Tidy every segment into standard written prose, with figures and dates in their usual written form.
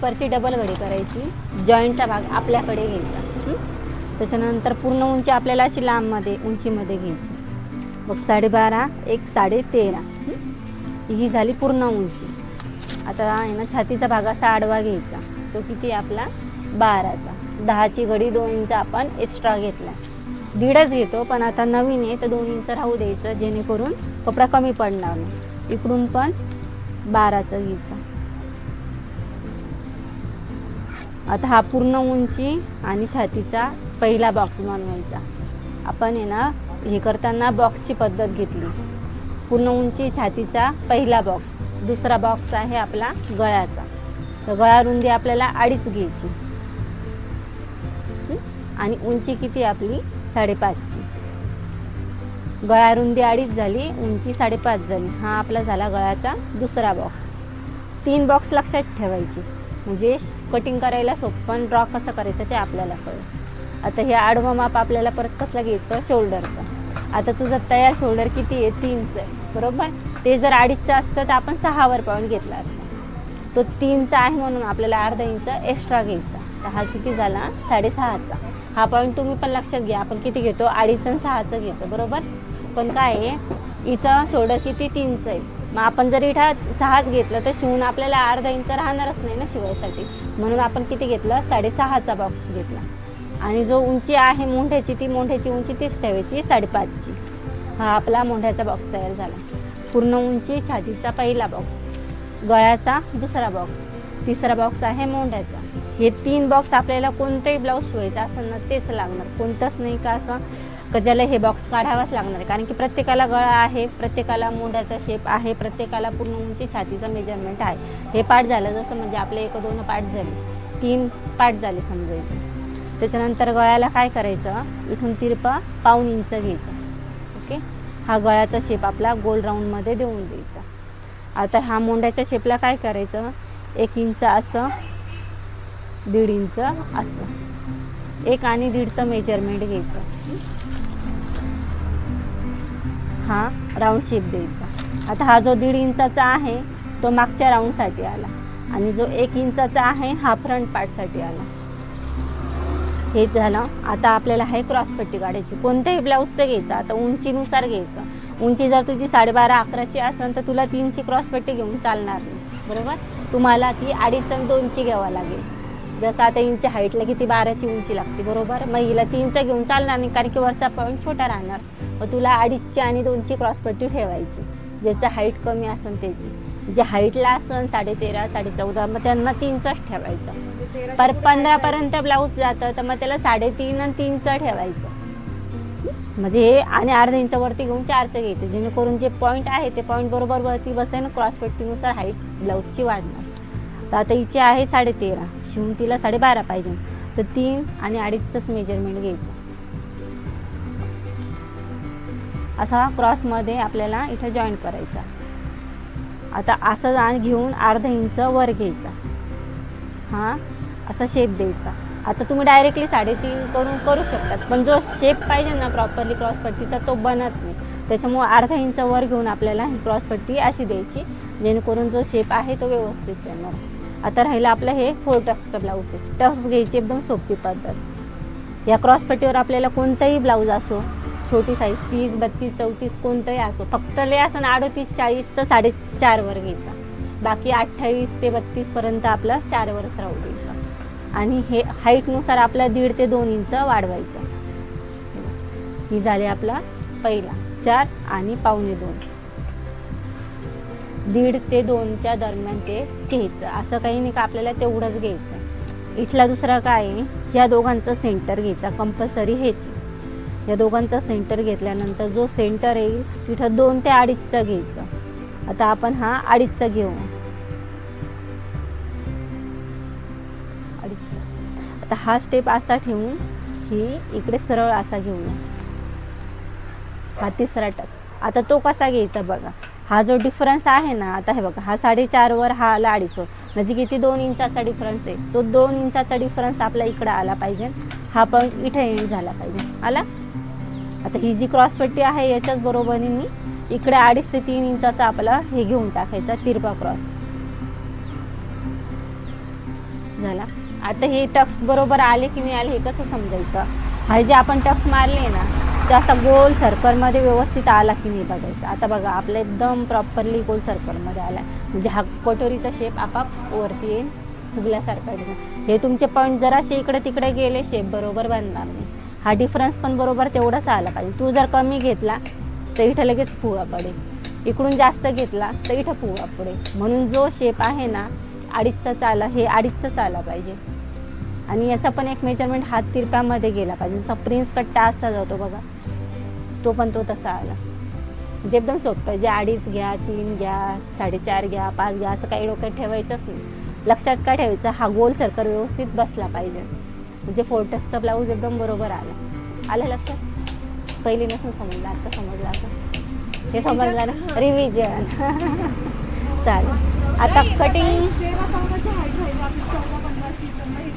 स्लीपरची double घडी करायची, जॉईंटचा भाग आपल्याकडे घ्यायचा. त्याच्यानंतर पूर्ण उंची आपल्याला अशी लांबमध्ये उंचीमध्ये घ्यायची. मग 12.5 एक 13.5 ही झाली पूर्ण उंची. आता आहे ना छातीचा भाग असा आडवा घ्यायचा, तो किती आपला 12चा. 10ची घडी 2 इंच आपण एक्स्ट्रा घेतला, 1.5च घेतो पण आता नवीन आहे तर 2 इंच राहू द्यायचं, जेणेकरून कपडा कमी पडणार नाही. इकडून पण 12चा घ्यायचा. आता हा पूर्ण उंची आणि छातीचा पहिला बॉक्स बनवायचा. आपण आहे ना हे करताना बॉक्सची पद्धत घेतली. पूर्ण उंची छातीचा पहिला बॉक्स. दुसरा बॉक्स आहे आपला गळ्याचा. तर गळा रुंदी आपल्याला 2.5 घ्यायची आणि उंची किती आपली 5.5ची. गळा रुंदी 2.5 झाली, उंची 5.5 झाली. हा आपला झाला गळ्याचा दुसरा बॉक्स. 3 बॉक्स लक्षात ठेवायचे, म्हणजे कटिंग करायला सोपं, पण ड्रॉ कसं करायचं ते आपल्याला कळेल. आता हे आडवं माप आपल्याला परत कसलं घ्यायचं, शोल्डरचं. आता तुझं तयार शोल्डर किती आहे, 3चं आहे बरोबर. ते जर 2.5चं असतं तर आपण 6वर पॉईंट घेतला असता. तो 3चा आहे म्हणून आपल्याला अर्धा इंच एक्स्ट्रा घ्यायचा. तर हा किती झाला 6.5चा. हा पॉईंट तुम्ही पण लक्षात घ्या, आपण किती घेतो 2.5 आणि 6चं घेतो बरोबर. पण काय आहे, हिचं शोल्डर किती 3चं आहे. मग आपण जर इथं 6च घेतलं तर शिवून आपल्याला अर्धा इंच राहणारच नाही ना शिवायसाठी, म्हणून आपण किती घेतलं 6.5चा बॉक्स घेतला. आणि जो उंची आहे मोंढ्याची, ती मोंढ्याची उंची तीच ठेवायची 5.5ची. हा आपला मोंढ्याचा बॉक्स तयार झाला. पूर्ण उंची छातीचा पहिला बॉक्स, गळ्याचा दुसरा बॉक्स, तिसरा बॉक्स आहे मोंढ्याचा. हे 3 बॉक्स आपल्याला कोणतंही ब्लाऊज शिवायचं असेल ना तेच लागणार, कोणतंच नाही का असं का ज्याला हे बॉक्स काढावाच लागणार आहे. कारण की प्रत्येकाला गळा आहे, प्रत्येकाला मोंढ्याचा शेप आहे, प्रत्येकाला पूर्ण उंची छातीचं मेजरमेंट आहे. हे पार्ट झालं जसं म्हणजे आपले 1-2 पार्ट झाले, 3 पार्ट झाले समजायचे. त्याच्यानंतर गळ्याला काय करायचं, इथून तिरपा 1.5 इंच घ्यायचं. ओके, हा गळ्याचा शेप आपला गोल राऊंडमध्ये देऊन द्यायचा. आता हा मोंढ्याच्या शेपला काय करायचं, 1 इंच असं, 1.5 इंच असं, 1 आणि 1.5चं मेजरमेंट घ्यायचं. हा राऊंड शेप द्यायचा. आता हा जो 1.5 इंचाचा आहे तो मागच्या राऊंडसाठी आला आणि जो 1 इंचाचा आहे हा फ्रंट पार्टसाठी आला. हे झालं. आता आपल्याला हे क्रॉसपट्टी काढायची. कोणत्याही ब्लाऊजचं घ्यायचं, आता उंचीनुसार घ्यायचं. उंची जर तुझी 12.5-11ची असेल तर तुला 3ची क्रॉसपट्टी घेऊन चालणार नाही बरोबर. तुम्हाला ती 2.5 आणि 2ची घ्यावं लागेल. जसं आता इंची हाईटला किती 12ची उंची लागते बरोबर, मग हिला 3चं घेऊन चालणार नाही कारण की वरचा पॉईंट छोटा राहणार. मग तुला 2.5ची आणि 2ची क्रॉसपट्टी ठेवायची. ज्याचं हाईट कमी असेल त्याची, जे हाईटला असेल 13.5 14.5 मग त्यांना 3चंच ठेवायचं. पर 15पर्यंत ब्लाऊज जातं तर मग त्याला 3.5 आणि 3चं ठेवायचं. म्हणजे हे आणि अर्धा इंचावरती घेऊन 4चं घ्यायचं, जेणेकरून जे पॉईंट आहे ते पॉईंट बरोबर वरती बसेल. क्रॉसपट्टीनुसार हाईट ब्लाऊजची वाढणार. तर आता हिची आहे 13.5, शिवून तिला 12.5 पाहिजे, तर 3 आणि 2.5चंच मेजरमेंट घ्यायचं. असा क्रॉसमध्ये आपल्याला इथं जॉईंट करायचा. आता असं घेऊन अर्धा इंच वर घ्यायचा, हा असा शेप द्यायचा. आता तुम्ही डायरेक्टली 3.5 करू शकतात, पण जो शेप पाहिजे ना प्रॉपरली क्रॉसपट्टीचा तो बनत नाही. त्याच्यामुळे अर्धा इंच वर घेऊन आपल्याला ही क्रॉसपट्टी अशी द्यायची, जेणेकरून जो शेप आहे तो व्यवस्थित येणार. आता राहिलं आपलं हे 4 टक्सचं ब्लाऊज आहे. टक्स घ्यायची एकदम सोपी पद्धत. या क्रॉसपट्टीवर आपल्याला कोणताही ब्लाऊज असो, छोटी साईज 30, 32, 34 कोणतंही असो, फक्त लय असं 38, 40 तर 4.5वर घ्यायचा. बाकी 28 ते 32पर्यंत आपलं 4वरच राहू द्यायचं. आणि हे हाईटनुसार आपला 1.5 ते 2 इंच वाढवायचं. ही झाली आपला पहिला 4 आणि 1.25 1.5 ते 2च्या दरम्यान ते घ्यायचं. असं काही नाही का आपल्याला तेवढंच घ्यायचं. इथला दुसरा काय आहे, या दोघांचं सेंटर घ्यायचा कंपल्सरी हेच. या दोघांचा सेंटर घेतल्यानंतर जो सेंटर येईल तिथं 2 ते 2.5चं घ्यायचं. आता आपण हा 2.5चा घेऊ. आता हा स्टेप असा ठेवून ही इकडे सरळ असा घेऊया. हा तिसरा टक्स. आता तो कसा घ्यायचा बघा. हा जो डिफरन्स आहे ना, आता हे बघा, हा 4.5वर हा आला 2.5वर, म्हणजे किती 2 इंचाचा डिफरन्स आहे. तो 2 इंचाचा डिफरन्स आपला इकडे आला पाहिजे. हा पॉईंट इथे एंड झाला पाहिजे. आला. आता ही जी क्रॉसपट्टी आहे याच्याच बरोबरीने इकडे 2.5 ते 3 इंचाचा आपला हे घेऊन टाकायचा तिरपा क्रॉस. झाला. आता हे टक्स बरोबर आले की नाही आले हे कसं समजायचं? हा जे आपण टक्स मारले ना ते असा गोल सर्कलमध्ये व्यवस्थित आला की नाही बघायचं. आता बघा आपला एकदम प्रॉपरली गोल सर्कलमध्ये आला, म्हणजे हा कटोरीचा शेप आपाप वरती येईल फुगल्यासारखा. हे तुमचे पॉईंट जरासे इकडे तिकडे गेले शेप बरोबर बनणार नाही. हा डिफरन्स पण बरोबर तेवढाच आला पाहिजे. तू जर कमी घेतला तर इथं लगेच फुगा पडेल, इकडून जास्त घेतला तर इथं फुगा पडेल. म्हणून जो शेप आहे ना 2.5च आला, हे 2.5च आला पाहिजे. आणि याचा पण एक मेजरमेंट हात तिरप्यामध्ये गेला पाहिजे. जसा प्रिन्स कट्टा असा जातो बघा, तो पण तो तसा आला. म्हणजे एकदम सोपं आहे. जे 2.5 घ्या, 3 घ्या, 4.5 घ्या, 5 घ्या असं काही डोक्यात ठेवायचंच नाही. लक्षात काय ठेवायचं, हा गोल सर्कल व्यवस्थित बसला पाहिजे. म्हणजे 4 टक्सचा ब्लाऊज एकदम बरोबर आला लक्षात? पहिले नसून समजलं, आता समजलं. असं हे समजलं ना, रिव्हिजन. चालेल. आता कटिंग,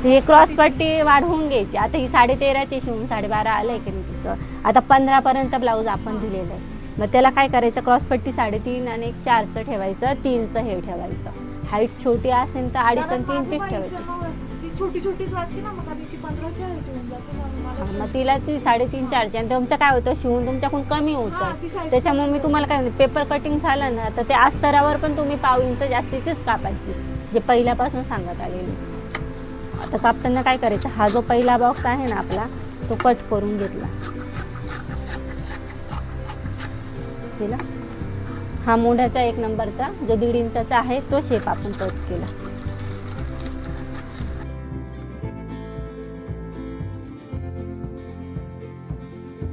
ही क्रॉसपट्टी वाढवून घ्यायची. आता ही 13.5ची शिवून 12.5 आलं आहे की नाही तिचं. आता 15पर्यंत ब्लाऊज आपण दिलेलं आहे. मग त्याला काय करायचं, क्रॉसपट्टी 3.5 आणि 4चं ठेवायचं, 3चं हे ठेवायचं. हाईट छोटी असेल तर 2.5 आणि 3चीच ठेवायची. छोटी छोटीच वाटते ना, मग 15ची हाईट होऊन जाते. मग तिला ती 3.5 4ची, आणि तुमचं काय होतं शिवून तुमच्याकडून कमी होतं. त्याच्यामुळे मी तुम्हाला काय म्हणते, पेपर कटिंग झालं ना तर ते अस्तरावर पण तुम्ही 1/2 इंच जास्तीचीच कापायची, जे पहिल्यापासून सांगत आलेली. आता कापताना काय करायचं, हा जो पहिला बॉक्स आहे ना आपला तो कट करून घेतला. हा मोढ्याचा 1 नंबरचा जो 1.5 इंचाचा आहे तो शेप आपण कट केला.